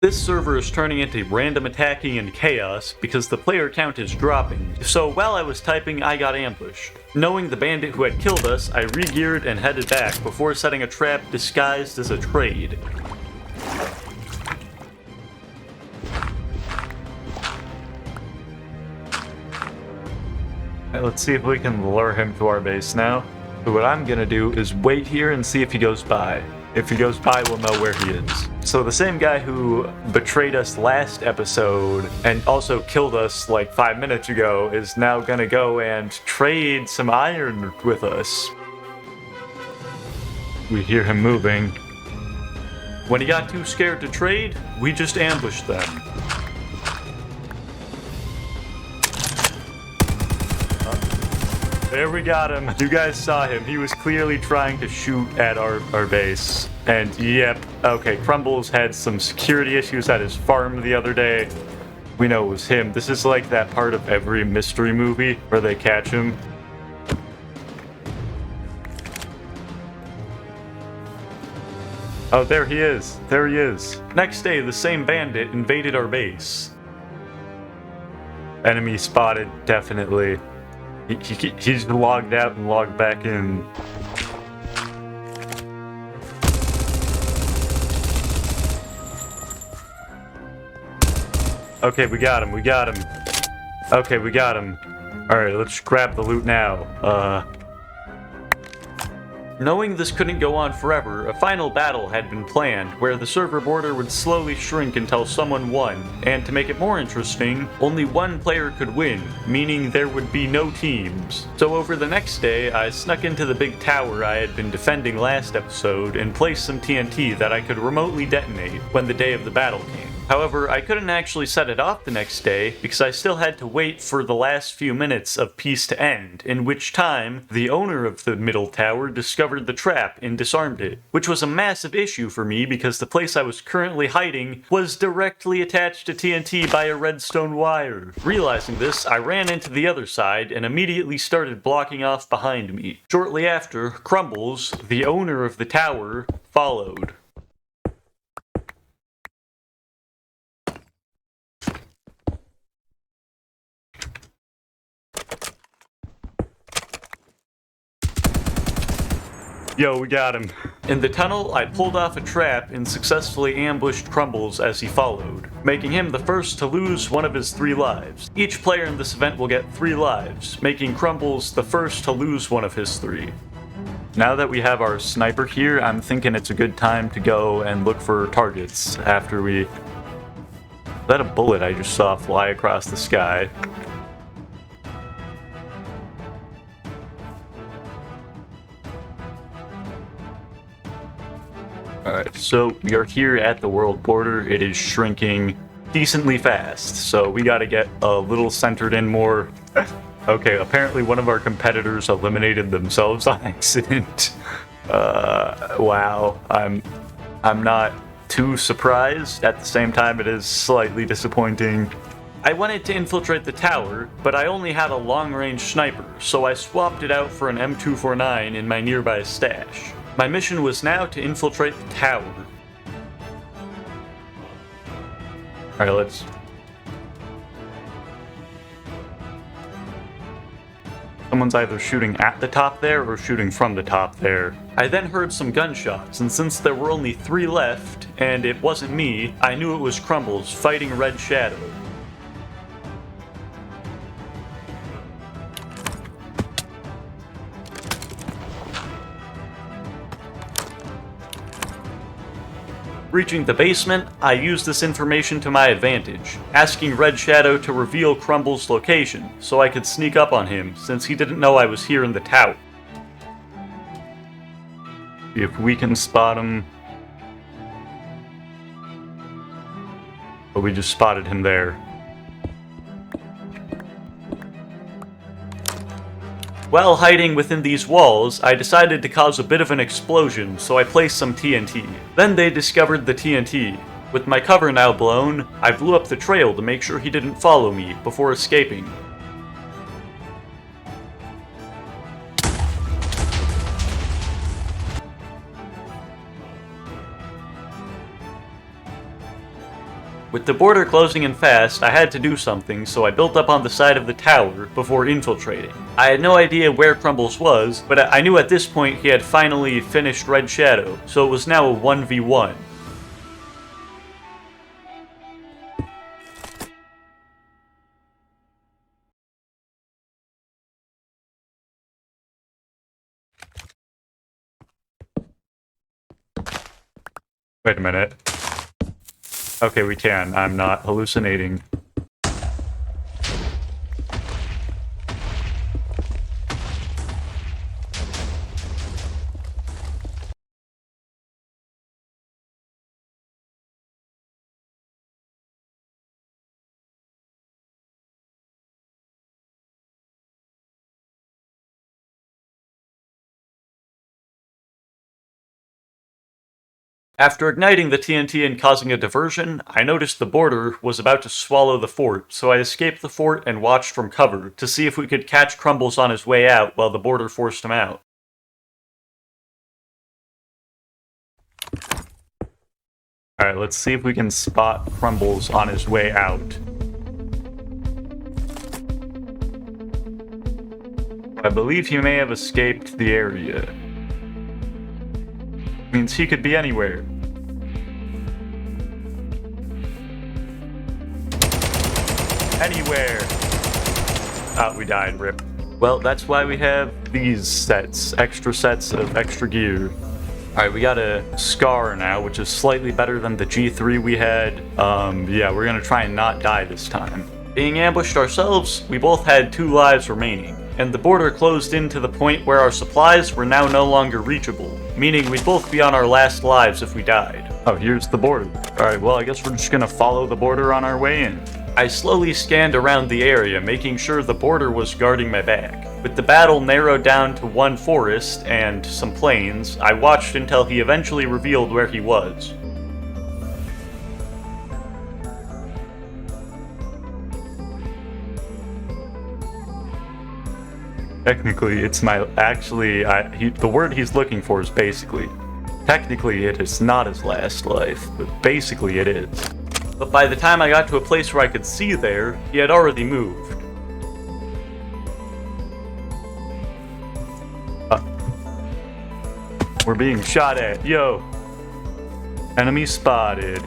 This server is turning into random attacking and chaos because the player count is dropping, so while I was typing I got ambushed. Knowing the bandit who had killed us, I re-geared and headed back before setting a trap disguised as a trade. Let's see if we can lure him to our base now. So what I'm gonna do is wait here and see if he goes by. If he goes by, we'll know where he is. So the same guy who betrayed us last episode and also killed us like 5 minutes ago is now gonna go and trade some iron with us. We hear him moving. When he got too scared to trade, we just ambushed them. There we got him. You guys saw him. He was clearly trying to shoot at our base. And yep, okay, Crumbles had some security issues at his farm the other day. We know it was him. This is like that part of every mystery movie where they catch him. Oh, there he is. There he is. Next day, the same bandit invaded our base. Enemy spotted, definitely. He's logged out and logged back in. Okay, we got him, we got him. Okay, we got him. Alright, let's grab the loot now. Knowing this couldn't go on forever, a final battle had been planned, where the server border would slowly shrink until someone won, and to make it more interesting, only one player could win, meaning there would be no teams. So over the next day, I snuck into the big tower I had been defending last episode and placed some TNT that I could remotely detonate when the day of the battle came. However, I couldn't actually set it off the next day because I still had to wait for the last few minutes of peace to end, in which time the owner of the middle tower discovered the trap and disarmed it, which was a massive issue for me because the place I was currently hiding was directly attached to TNT by a redstone wire. Realizing this, I ran into the other side and immediately started blocking off behind me. Shortly after, Crumbles, the owner of the tower, followed. Yo, we got him. In the tunnel, I pulled off a trap and successfully ambushed Crumbles as he followed, making him the first to lose one of his 3 lives. Each player in this event will get 3 lives, making Crumbles the first to lose one of his 3. Now that we have our sniper here, I'm thinking it's a good time to go and look for targets after we... Is that a bullet I just saw fly across the sky? Alright, so we are here at the world border. It is shrinking decently fast, so we gotta get a little centered in more. Okay, apparently one of our competitors eliminated themselves on accident. Wow, I'm not too surprised. At the same time, it is slightly disappointing. I wanted to infiltrate the tower, but I only had a long-range sniper, so I swapped it out for an M249 in my nearby stash. My mission was now to infiltrate the tower. Alright, let's... Someone's either shooting at the top there or shooting from the top there. I then heard some gunshots, and since there were only 3 left, and it wasn't me, I knew it was Crumbles fighting Red Shadow. Reaching the basement, I used this information to my advantage, asking Red Shadow to reveal Crumbles' location, so I could sneak up on him, since he didn't know I was here in the tower. See if we can spot him. But we just spotted him there. While hiding within these walls, I decided to cause a bit of an explosion, so I placed some TNT. Then they discovered the TNT. With my cover now blown, I blew up the trail to make sure he didn't follow me before escaping. With the border closing in fast, I had to do something, so I built up on the side of the tower before infiltrating. I had no idea where Crumbles was, but I knew at this point he had finally finished Red Shadow, so it was now a 1v1. Wait a minute. Okay, we can. I'm not hallucinating. After igniting the TNT and causing a diversion, I noticed the border was about to swallow the fort, so I escaped the fort and watched from cover to see if we could catch Crumbles on his way out while the border forced him out. Alright, let's see if we can spot Crumbles on his way out. I believe he may have escaped the area. Means he could be anywhere. Anywhere! Ah, we died, rip. Well, that's why we have these sets. Extra sets of extra gear. Alright, we got a Scar now, which is slightly better than the G3 we had. Yeah, we're gonna try and not die this time. Being ambushed ourselves, we both had 2 lives remaining, and the border closed in to the point where our supplies were now no longer reachable, meaning we'd both be on our last lives if we died. Oh, here's the border. Alright, well, I guess we're just gonna follow the border on our way in. I slowly scanned around the area, making sure the border was guarding my back. With the battle narrowed down to one forest and some plains, I watched until he eventually revealed where he was. Technically, it's my... Actually, the word he's looking for is basically. Technically, it is not his last life, but basically it is. But by the time I got to a place where I could see there, he had already moved. We're being shot at. Yo! Enemy spotted.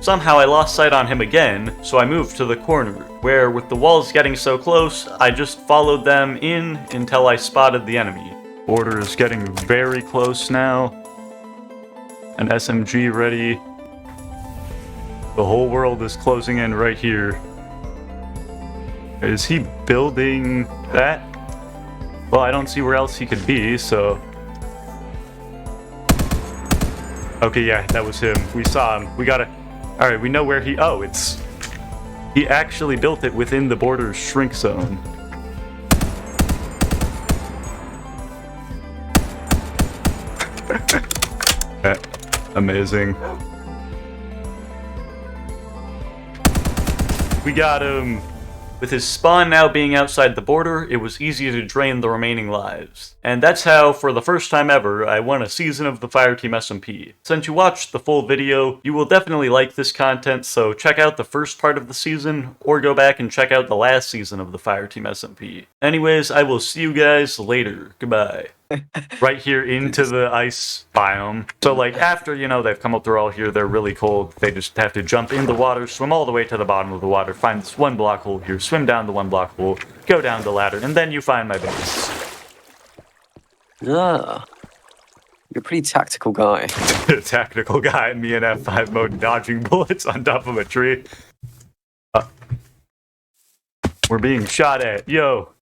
Somehow I lost sight on him again, so I moved to the corner, where with the walls getting so close, I just followed them in until I spotted the enemy. Border is getting very close now. An SMG ready. The whole world is closing in right here. Is he building that? Well, I don't see where else he could be, so... Okay, yeah, that was him. We saw him. We gotta... Alright, we know where he... Oh, it's... He actually built it within the border's shrink zone. Amazing. We got him! With his spawn now being outside the border, it was easy to drain the remaining lives. And that's how, for the first time ever, I won a season of the Fireteam SMP. Since you watched the full video, you will definitely like this content, so check out the first part of the season, or go back and check out the last season of the Fireteam SMP. Anyways, I will see you guys later. Goodbye. Right here into the ice biome. So like after, you know, they've come up through all here, they're really cold. They just have to jump in the water, swim all the way to the bottom of the water, find this 1 block hole here, swim down the 1 block hole, go down the ladder, and then you find my base. Ah, you're a pretty tactical guy. Tactical guy, me in F5 mode dodging bullets on top of a tree. We're being shot at. Yo!